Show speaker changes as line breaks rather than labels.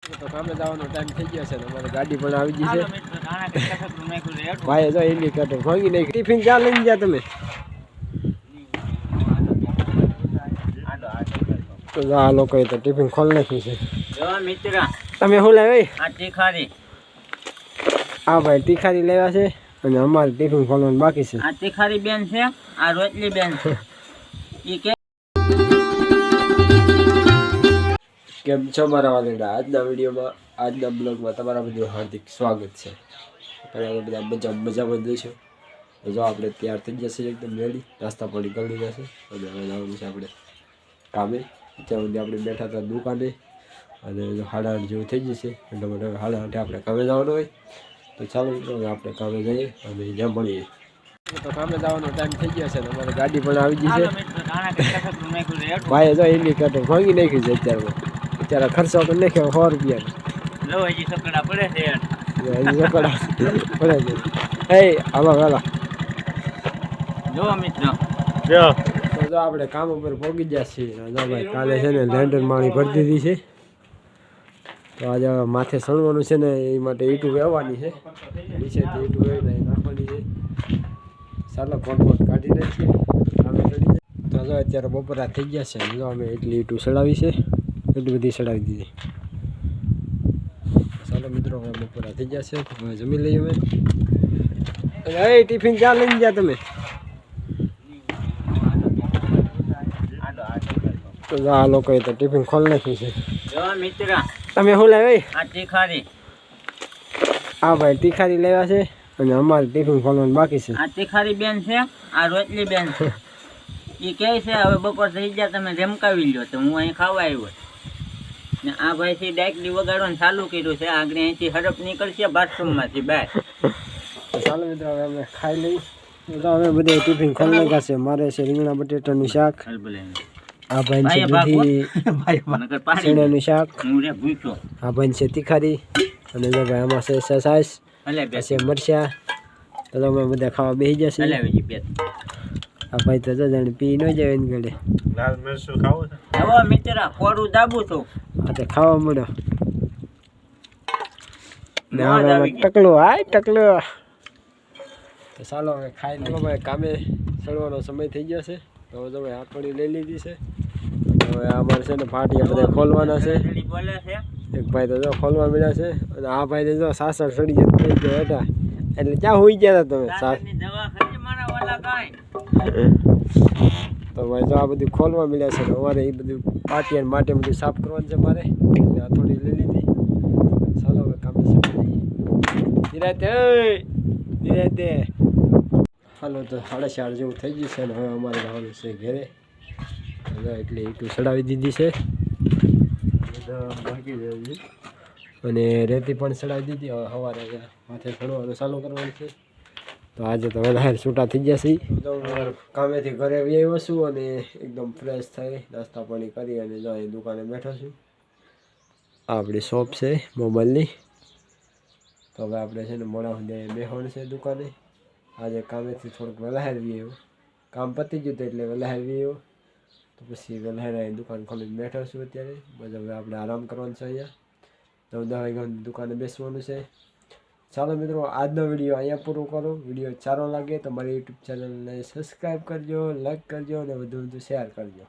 તો કામે જવાનો ટાઈમ થઈ ગયો છે ને અમારી ગાડી પણ આવી ગઈ છે ભાઈ જો ઇન્ડિકેટર ભાંગી નાખી ટિફિન ચા લઈને ગયા તમે તો આ લોકોએ તો ટિફિન ખોલી નાખ્યું છે
જો મિત્ર
તમે શું લાવ્યા
આ તીખારી
હા ભાઈ તીખારી લેવા છે અને અમારે ટિફિન ખોલવાનું બાકી છે
આ તીખારી બેન છે આ રોટલી બેન છે ઈ કે
કેમ છો મારા વાલીડા આજના વિડીયોમાં આજના બ્લોગમાં તમારા બધું હાર્દિક સ્વાગત છે પહેલાં બધા મજામાં દઈશું જો આપણે તૈયાર થઈ જશે એકદમ રેડી નાસ્તા પાણી કરી જશે અને હવે જવાનું છે આપણે કામે ત્યાં સુધી આપણે બેઠા હતા દુકાને અને 8:30 જેવું થઈ જશે એટલે માટે 8:30 આપણે કામે જવાનું હોય તો ચાલો આપણે કામે જઈએ અને જ્યાં મળીએ તો કામે જવાનો ટાઈમ થઈ ગયો છે ને અમારી ગાડી પણ આવી ગઈ છે ભાઈ જો ઇન્ડિકેટર ભાંગી નાખ્યું છે અત્યારે ખર્ચો કરી નાખ્યો 100 રૂપિયા
લો હજી સકડા પડે છે
હજી સકડા પડે છે એ હાલો
જો મિત્ર
જો આપણે કામ ઉપર પહોંચી ગયા છીએ જો ભાઈ કાલે છે ને લેન્ડર માણી ભરી દીધી છે તો આજે માથે સણવાનું છે ને એ માટે ઈટું વેવવાની છે નીચેથી ઈટું વેવી નાખવાની છે ચાલો કોટ કાઢી નાખીએ કામે ચડી જાય તો જો અત્યારે બપોરા થઈ ગયા છે જો અમે એટલી ઈટું સડાવી છે એટલી બધી સડાવી દીધી ચાલો મિત્રો હવે બપોરા થઈ ગયા છે હવે જમી લઈએ અમે એ ટિફિન ક્યાં લઈને ગયા તમે તો આ લોકોએ તો ટિફિન ખોલી નાખ્યું છે
જો મિત્ર
તમે શું લાવ્યા
આ તીખારી
હા ભાઈ તીખારી લેવા છે અને અમારે ટિફિન ખોલવાનું બાકી છે
આ તીખારી બેન છે આ રોટલી બેન છે ઈ કહે છે હવે બપોર થઈ ગયા તમે રેમકાવી લ્યો તો હું અહીં ખાવા આવ્યો ને આ ભાઈ થી ડાયરેક્ટલી વગાડવાનું ચાલુ કર્યું છે આગળ અહીંથી હડપ નીકળશે બાથરૂમમાંથી બહાર
ચાલો મિત્રો હવે અમે ખાઈ લઈ તો અમે બધે ટિફિન ખોલી નાખ્યા છે મારે છે રીંગણા બટેટાનું શાક આ ભાઈ છે દૂધી ચણાનું શાક આ ભાઈ છે તીખારી અને જો ભાઈ આમાં છે સાસ પછી મરચા તો અમે બધા ખાવા બેસી જશે આ ભાઈ તો જાણે પી ન જાય એની ગળે
લાલ મરચું ખાવું છે હવે મિત્ર કોરું દાબું છું
આ તો ખાવા મળો ને આ ટકલો હાય ટકલો તો ચાલો હવે ખાઈ લો ભાઈ કામે ચડવાનો સમય થઈ ગયો છે તો જો ભાઈ આટોડી લઈ લીધી છે હવે અમારે છે ને ફાટિયા બધા ખોલવાના છે એક ભાઈ તો જો ખોલવા મળ્યા છે અને આ ભાઈ તો જો સાસર સડી જતા થઈ ગયો હતા એટલે ક્યાં હોઈ ગયા હતા તમે તો ભાઈ જો આ બધું ખોલવા મળ્યા છે અમારે એ બધું પાટિયા માટે બધું સાફ કરવાનું છે મારે આટોડી લઈ લીધી ચાલો હવે કામે નિરાતે નિરાતે હાલો તો 4:30 જેવું થઈ ગયું છે ને હવે અમારે જવાનું છે ઘરે એટલે ઈટું ચડાવી દીધી છે અને રેતી પણ ચડાવી દીધી હવે સવારે માથે ચડવાનું ચાલુ કરવાનું છે તો આજે તો વધારે છૂટા થઈ ગયા છે કામેથી ઘરે આવ્યો છું અને એકદમ ફ્રેશ થઈ નાસ્તા પાણી કરી અને જો અહીં દુકાને બેઠો છું આપણી શોપ છે મોબાઈલની તો હવે આપણે છે ને મોડા સુધી બેસવાનું છે દુકાને આજે કામેથી થોડુંક વહેલા આવી આવ્યો કામ પતી ગયું એટલે વહેલા આવી આવ્યો તો પછી વહેલા દુકાન ખોલીને બેઠો છું અત્યારે બસ હવે આપણે આરામ કરવાનું છે અહીંયા 9 વાગ્યાની દુકાને બેસવાનું છે ચાલો મિત્રો આજનો વિડીયો અહીંયા પૂરો કરો વિડીયો સારો લાગે તો મારી યુટ્યુબ ચેનલને સબસ્ક્રાઈબ કરજો લાઈક કરજો અને વધુ શેર કરજો